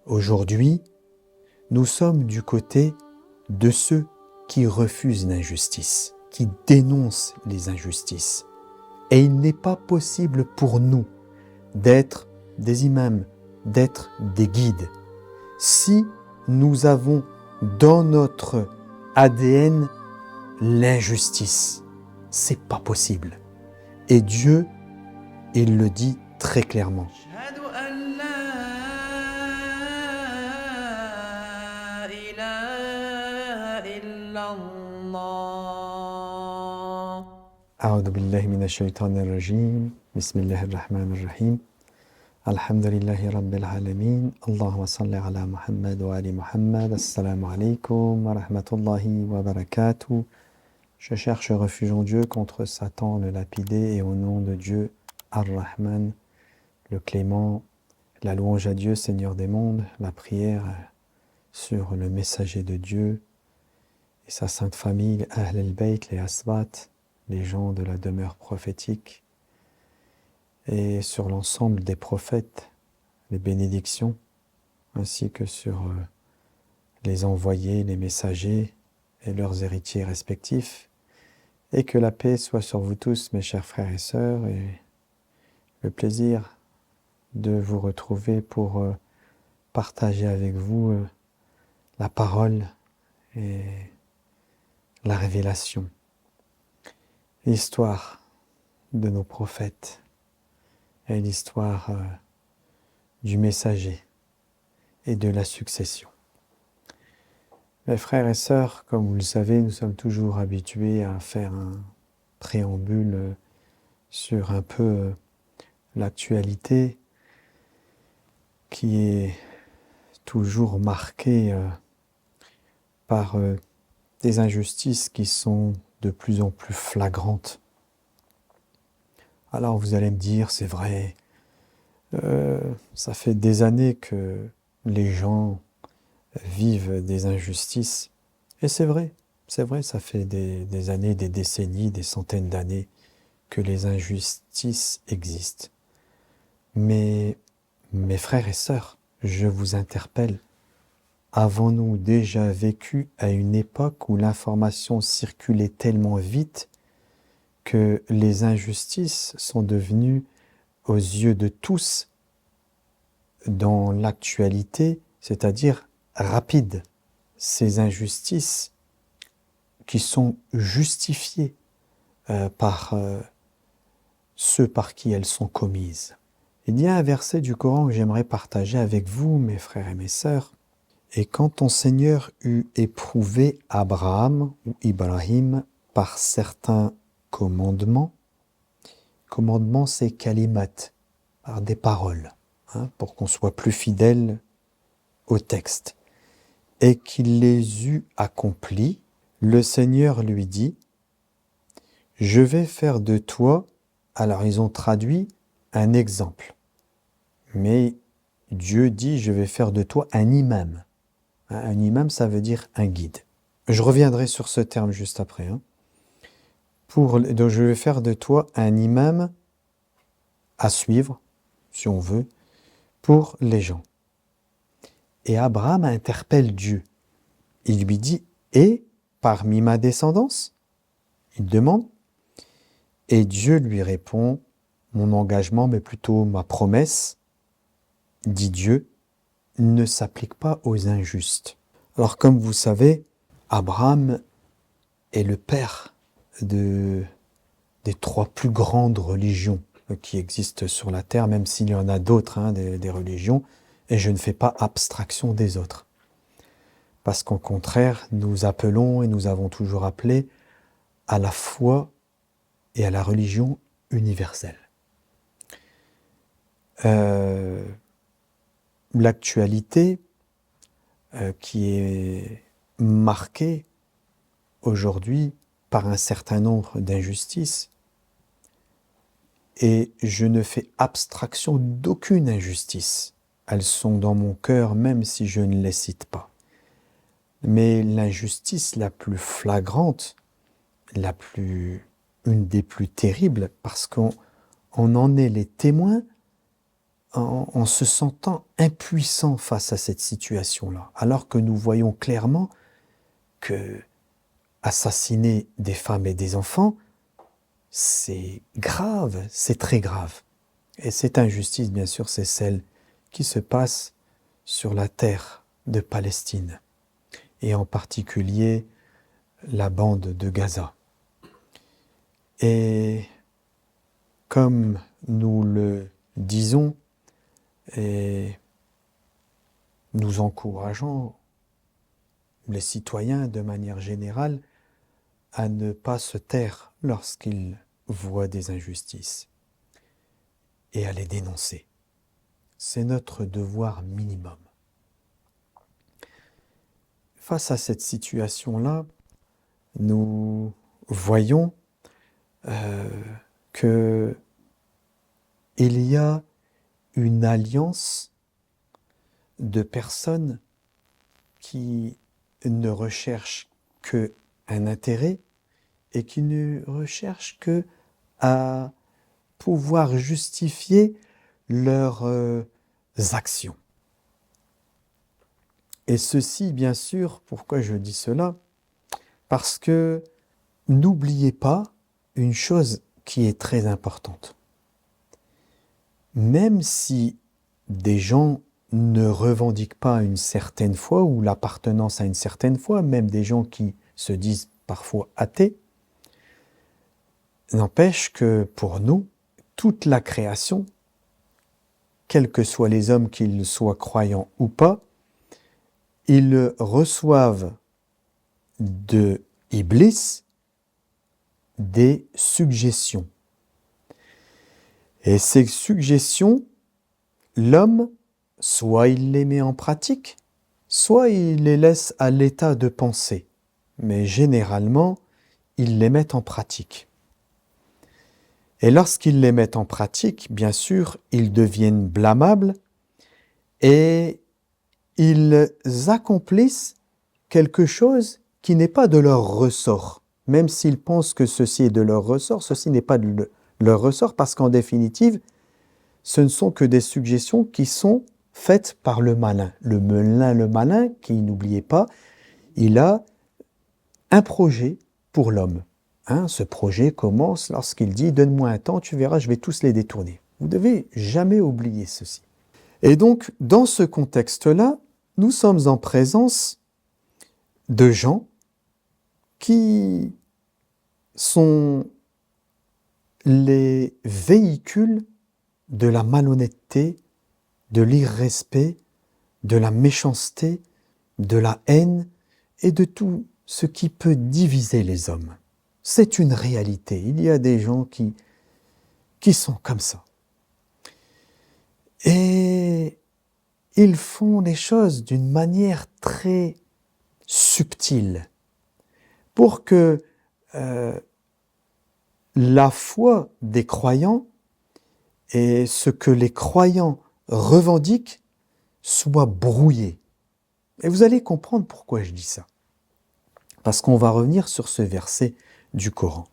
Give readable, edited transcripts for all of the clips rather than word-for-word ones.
Aujourd'hui, nous sommes du côté de ceux qui refusent l'injustice, qui dénoncent les injustices. Et il n'est pas possible pour nous d'être des imams, d'être des guides, si nous avons dans notre ADN l'injustice. C'est pas possible. Et Dieu, il le dit très clairement. أعوذ بالله من الشيطان الرجيم بسم الله الرحمن الرحيم الحمد لله رب العالمين اللهم صل على محمد وآل محمد السلام عليكم ورحمة الله وبركاته. Je cherche refuge en Dieu contre Satan le lapidé et au nom de Dieu Ar-Rahman, le clément, la louange à Dieu Seigneur des mondes, la prière sur le messager de Dieu et sa sainte famille, Ahl al-Bayt, les Asbat, les gens de la demeure prophétique, et sur l'ensemble des prophètes, les bénédictions, ainsi que sur les envoyés, les messagers et leurs héritiers respectifs, et que la paix soit sur vous tous, mes chers frères et sœurs, et le plaisir de vous retrouver pour partager avec vous la parole et la révélation. L'histoire de nos prophètes et l'histoire du messager et de la succession. Mes frères et sœurs, comme vous le savez, nous sommes toujours habitués à faire un préambule sur un peu l'actualité qui est toujours marquée par des injustices qui sont de plus en plus flagrantes. Alors vous allez me dire, c'est vrai, ça fait des années que les gens vivent des injustices. Et c'est vrai, ça fait des années, des décennies, des centaines d'années que les injustices existent. Mais mes frères et sœurs, je vous interpelle, avons-nous déjà vécu à une époque où l'information circulait tellement vite que les injustices sont devenues, aux yeux de tous, dans l'actualité, c'est-à-dire rapides. Ces injustices qui sont justifiées par ceux par qui elles sont commises. Il y a un verset du Coran que j'aimerais partager avec vous, mes frères et mes sœurs. Et quand ton Seigneur eut éprouvé Abraham ou Ibrahim par certains commandements c'est kalimat, par des paroles, pour qu'on soit plus fidèle au texte, et qu'il les eut accomplis, le Seigneur lui dit, je vais faire de toi, alors ils ont traduit un exemple, mais Dieu dit, je vais faire de toi un imam. Un imam, ça veut dire un guide. Je reviendrai sur ce terme juste après. Donc je vais faire de toi un imam à suivre, si on veut, pour les gens. Et Abraham interpelle Dieu. Il lui dit, et parmi ma descendance? Il demande. Et Dieu lui répond, mon engagement, mais plutôt ma promesse, dit Dieu, ne s'applique pas aux injustes. Alors comme vous savez, Abraham est le père des trois plus grandes religions qui existent sur la terre, même s'il y en a d'autres, des religions, et je ne fais pas abstraction des autres. Parce qu'au contraire, nous appelons et nous avons toujours appelé à la foi et à la religion universelle. L'actualité qui est marquée aujourd'hui par un certain nombre d'injustices, et je ne fais abstraction d'aucune injustice. Elles sont dans mon cœur même si je ne les cite pas. Mais l'injustice la plus flagrante, une des plus terribles, parce qu'on en est les témoins en se sentant impuissant face à cette situation-là, alors que nous voyons clairement que assassiner des femmes et des enfants, c'est grave, c'est très grave. Et cette injustice, bien sûr, c'est celle qui se passe sur la terre de Palestine, et en particulier la bande de Gaza. Et comme nous le disons, et nous encourageons les citoyens de manière générale à ne pas se taire lorsqu'ils voient des injustices et à les dénoncer. C'est notre devoir minimum. Face à cette situation-là, nous voyons qu'il y a une alliance de personnes qui ne recherchent qu'un intérêt et qui ne recherchent que à pouvoir justifier leurs actions. Et ceci, bien sûr, pourquoi je dis cela? Parce que n'oubliez pas une chose qui est très importante. Même si des gens ne revendiquent pas une certaine foi ou l'appartenance à une certaine foi, même des gens qui se disent parfois athées, n'empêche que pour nous, toute la création, quels que soient les hommes, qu'ils soient croyants ou pas, ils reçoivent de Iblis des suggestions. Et ces suggestions, l'homme, soit il les met en pratique, soit il les laisse à l'état de pensée. Mais généralement, il les met en pratique. Et lorsqu'ils les mettent en pratique, bien sûr, ils deviennent blâmables et ils accomplissent quelque chose qui n'est pas de leur ressort. Même s'ils pensent que ceci est de leur ressort, ceci n'est pas de leur ressort parce qu'en définitive, ce ne sont que des suggestions qui sont faites par le malin. Le malin, qui, n'oubliez pas, il a un projet pour l'homme. Ce projet commence lorsqu'il dit « Donne-moi un temps, tu verras, je vais tous les détourner ». Vous ne devez jamais oublier ceci. Et donc, dans ce contexte-là, nous sommes en présence de gens qui sont les véhicules de la malhonnêteté, de l'irrespect, de la méchanceté, de la haine et de tout ce qui peut diviser les hommes. C'est une réalité. Il y a des gens qui sont comme ça. Et ils font les choses d'une manière très subtile pour que la foi des croyants et ce que les croyants revendiquent soit brouillé. Et vous allez comprendre pourquoi je dis ça. Parce qu'on va revenir sur ce verset du Coran,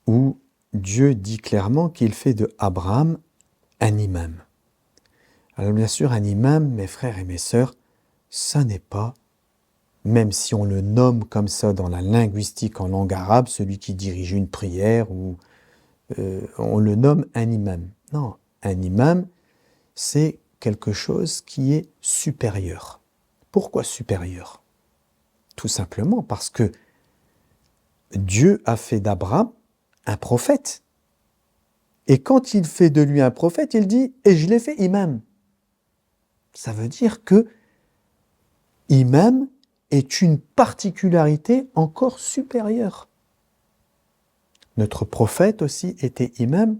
où Dieu dit clairement qu'il fait de Abraham un imam. Alors bien sûr, un imam, mes frères et mes sœurs, ça n'est pas, même si on le nomme comme ça dans la linguistique en langue arabe, celui qui dirige une prière, ou on le nomme un imam. Non, un imam, c'est quelque chose qui est supérieur. Pourquoi supérieur? Tout simplement parce que Dieu a fait d'Abraham un prophète. Et quand il fait de lui un prophète, il dit « et je l'ai fait imam ». Ça veut dire que imam est une particularité encore supérieure. Notre prophète aussi était imam,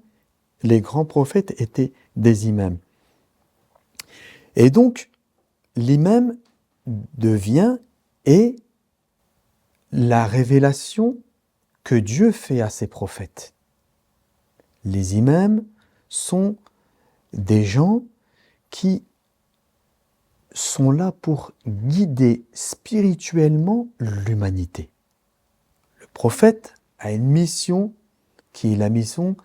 les grands prophètes étaient des imams. Et donc, l'imam devient et la révélation que Dieu fait à ses prophètes. Les imams sont des gens qui sont là pour guider spirituellement l'humanité. Le prophète a une mission qui est la mission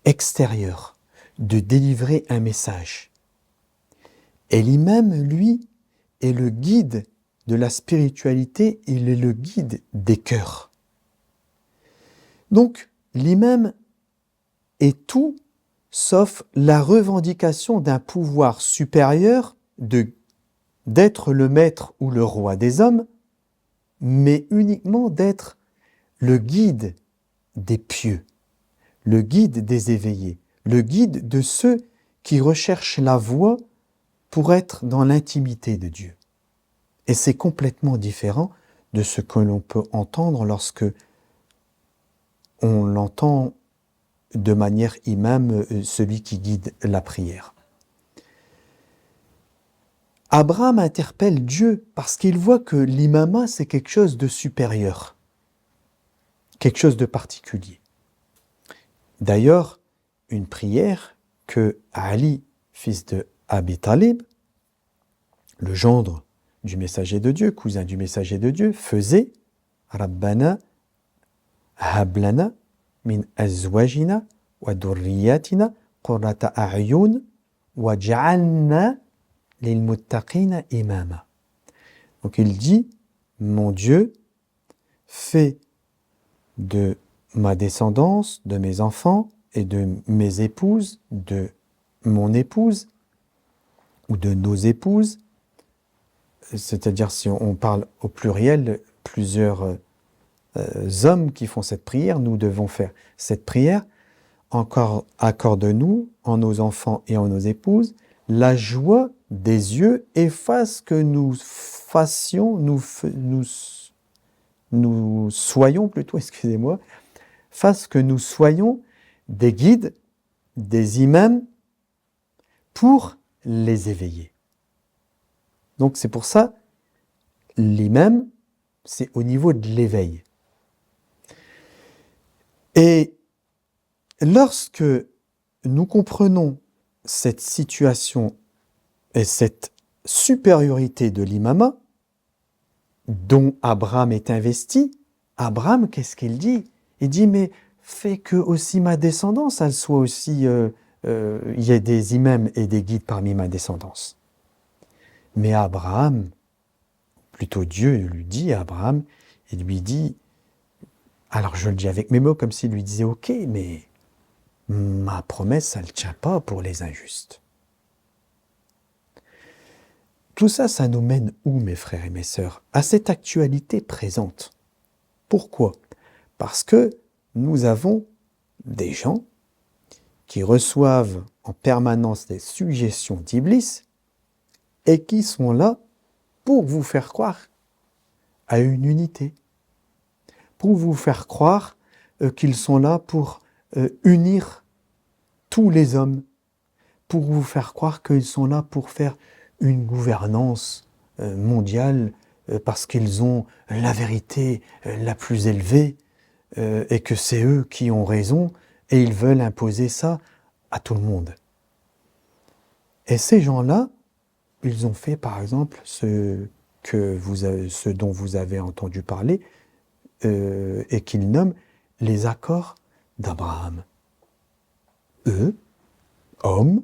extérieure. de délivrer un message. Et l'imam, lui, est le guide de la spiritualité, il est le guide des cœurs. Donc, l'imam est tout sauf la revendication d'un pouvoir supérieur d'être le maître ou le roi des hommes, mais uniquement d'être le guide des pieux, le guide des éveillés, le guide de ceux qui recherchent la voie pour être dans l'intimité de Dieu. Et c'est complètement différent de ce que l'on peut entendre lorsque on l'entend de manière imam, celui qui guide la prière. Abraham interpelle Dieu parce qu'il voit que l'imama, c'est quelque chose de supérieur, quelque chose de particulier. D'ailleurs, une prière que Ali, fils de Abi Talib, le gendre du messager de Dieu, cousin du messager de Dieu, faisait « Rabbana hablana min azwajina wa durriyatina qurrata a'yun wa ja'alna lil muttaqina imama ». Donc il dit « Mon Dieu, fais de ma descendance, de mes enfants et de mes épouses, de mon épouse ou de nos épouses », c'est-à-dire si on parle au pluriel, plusieurs hommes qui font cette prière, nous devons faire cette prière. Encore accorde-nous, en nos enfants et en nos épouses, la joie des yeux et fasse que nous fassions, nous soyons plutôt, excusez-moi, fasse que nous soyons des guides, des imams pour les éveiller. Donc c'est pour ça, l'imam, c'est au niveau de l'éveil. Et lorsque nous comprenons cette situation et cette supériorité de l'imama dont Abraham est investi, Abraham, qu'est-ce qu'il dit? Il dit, mais fais que aussi ma descendance, elle soit aussi, il y ait des imams et des guides parmi ma descendance. Mais Abraham, plutôt Dieu lui dit à Abraham, il lui dit, alors je le dis avec mes mots comme s'il lui disait, ok, mais ma promesse, elle ne tient pas pour les injustes. Tout ça, ça nous mène où, mes frères et mes sœurs? À cette actualité présente. Pourquoi? Parce que nous avons des gens qui reçoivent en permanence des suggestions d'Iblis et qui sont là pour vous faire croire à une unité, pour vous faire croire qu'ils sont là pour unir tous les hommes, pour vous faire croire qu'ils sont là pour faire une gouvernance mondiale parce qu'ils ont la vérité la plus élevée et que c'est eux qui ont raison et ils veulent imposer ça à tout le monde. Et ces gens-là, ils ont fait par exemple ce dont vous avez entendu parler et qu'ils nomment les accords d'Abraham. Eux, hommes,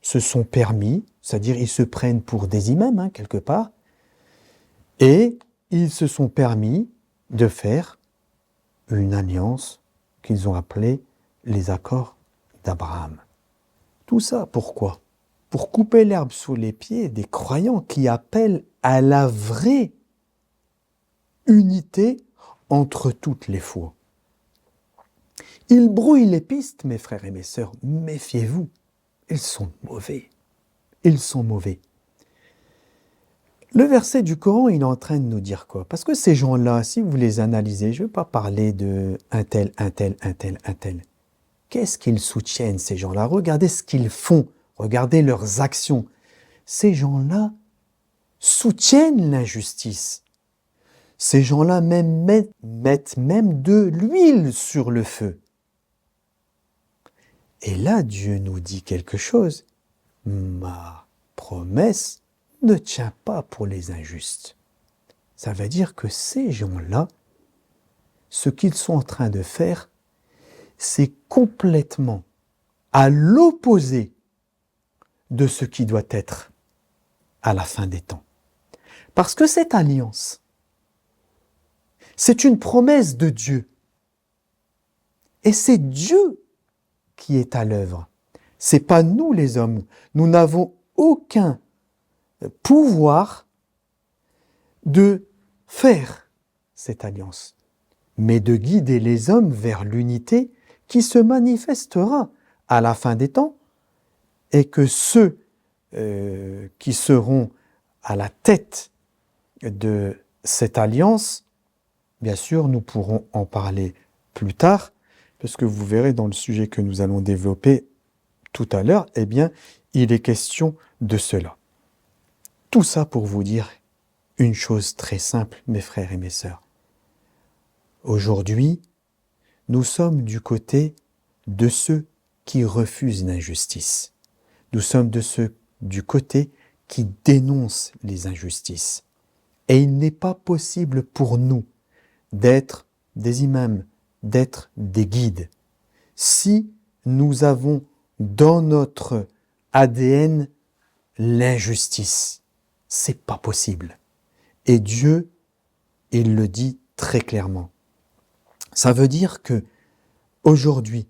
se sont permis, c'est-à-dire ils se prennent pour des imams quelque part, et ils se sont permis de faire une alliance qu'ils ont appelée les accords d'Abraham. Tout ça, pourquoi? Pour couper l'herbe sous les pieds des croyants qui appellent à la vraie unité entre toutes les foi. Ils brouillent les pistes, mes frères et mes sœurs, méfiez-vous, ils sont mauvais. Ils sont mauvais. Le verset du Coran, il est en train de nous dire quoi? Parce que ces gens-là, si vous les analysez, je ne veux pas parler de un tel. Qu'est-ce qu'ils soutiennent, ces gens-là? Regardez ce qu'ils font, regardez leurs actions. Ces gens-là soutiennent l'injustice. Ces gens-là mettent même de l'huile sur le feu. Et là, Dieu nous dit quelque chose. Ma promesse ne tient pas pour les injustes. Ça veut dire que ces gens-là, ce qu'ils sont en train de faire, c'est complètement à l'opposé de ce qui doit être à la fin des temps. Parce que cette alliance, c'est une promesse de Dieu. Et c'est Dieu qui est à l'œuvre. C'est pas nous les hommes. Nous n'avons aucun pouvoir de faire cette alliance, mais de guider les hommes vers l'unité qui se manifestera à la fin des temps, et que ceux qui seront à la tête de cette alliance, bien sûr, nous pourrons en parler plus tard, parce que vous verrez dans le sujet que nous allons développer tout à l'heure, eh bien, il est question de cela. Tout ça pour vous dire une chose très simple, mes frères et mes sœurs. Aujourd'hui, nous sommes du côté de ceux qui refusent l'injustice. Nous sommes du côté qui dénoncent les injustices. Et il n'est pas possible pour nous d'être des imams, d'être des guides, si nous avons dans notre ADN l'injustice. C'est pas possible. Et Dieu, il le dit très clairement. Ça veut dire que aujourd'hui,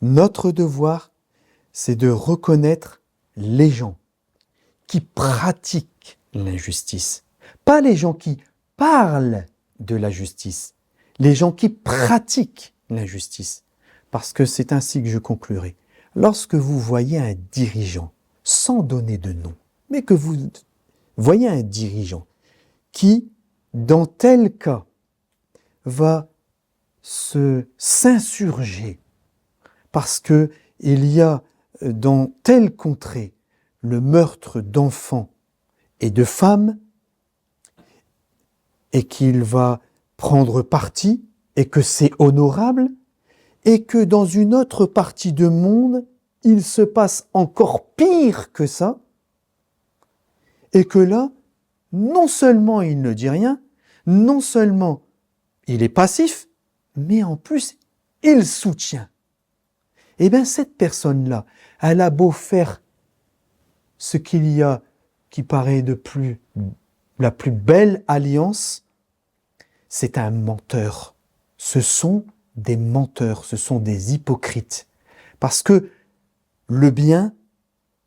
notre devoir, c'est de reconnaître les gens qui pratiquent l'injustice. Pas les gens qui parlent de la justice, les gens qui pratiquent l'injustice. Parce que c'est ainsi que je conclurai. Lorsque vous voyez un dirigeant, sans donner de nom, mais que vous voyez un dirigeant qui, dans tel cas, va s'insurger parce que il y a dans telle contrée le meurtre d'enfants et de femmes, et qu'il va prendre parti, et que c'est honorable, et que dans une autre partie du monde, il se passe encore pire que ça, et que là, non seulement il ne dit rien, non seulement il est passif, mais en plus, il soutient. Eh bien, cette personne-là, elle a beau faire ce qu'il y a qui paraît la plus belle alliance, c'est un menteur. Ce sont des menteurs, ce sont des hypocrites. Parce que le bien,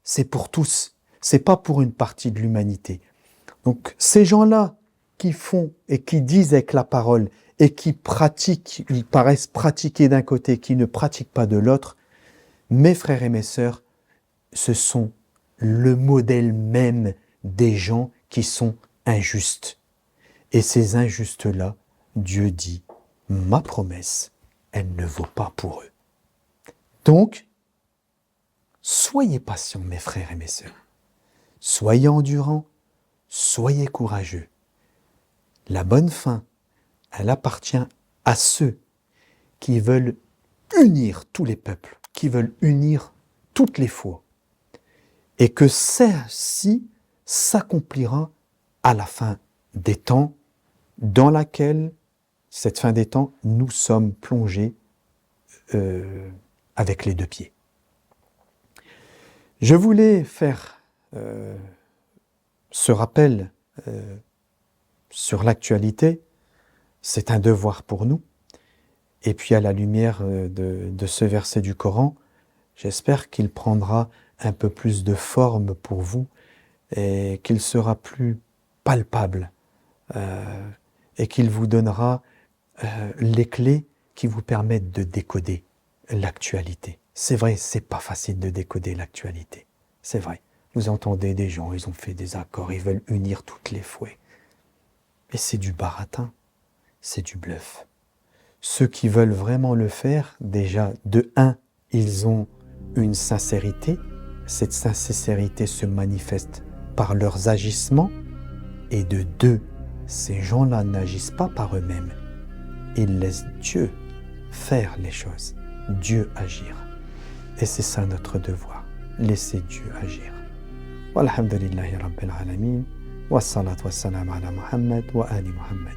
c'est pour tous, c'est pas pour une partie de l'humanité. Donc, ces gens-là qui font et qui disent avec la parole et qui pratiquent, ils paraissent pratiquer d'un côté, qui ne pratiquent pas de l'autre, mes frères et mes sœurs, ce sont le modèle même des gens qui sont injustes. Et ces injustes-là, Dieu dit, ma promesse, elle ne vaut pas pour eux. Donc, soyez patients, mes frères et mes sœurs. Soyez endurants, soyez courageux. La bonne fin, elle appartient à ceux qui veulent unir tous les peuples, qui veulent unir toutes les foi. Et que celle-ci s'accomplira à la fin des temps, dans laquelle, cette fin des temps, nous sommes plongés avec les deux pieds. Je voulais faire ce rappel sur l'actualité. C'est un devoir pour nous. Et puis à la lumière de ce verset du Coran, j'espère qu'il prendra un peu plus de forme pour vous et qu'il sera plus palpable et qu'il vous donnera les clés qui vous permettent de décoder l'actualité. C'est vrai, c'est pas facile de décoder l'actualité. C'est vrai. Vous entendez des gens, ils ont fait des accords, ils veulent unir toutes les fouets. Mais c'est du baratin, c'est du bluff. Ceux qui veulent vraiment le faire, déjà, de un, ils ont une sincérité. Cette sincérité se manifeste par leurs agissements. Et de deux, ces gens-là n'agissent pas par eux-mêmes. Ils laissent Dieu faire les choses, Dieu agir. Et c'est ça notre devoir, laisser Dieu agir. Walhamdulillahi Rabbil Alamin, wa salatu wa salam ala Muhammad wa ali Muhammad.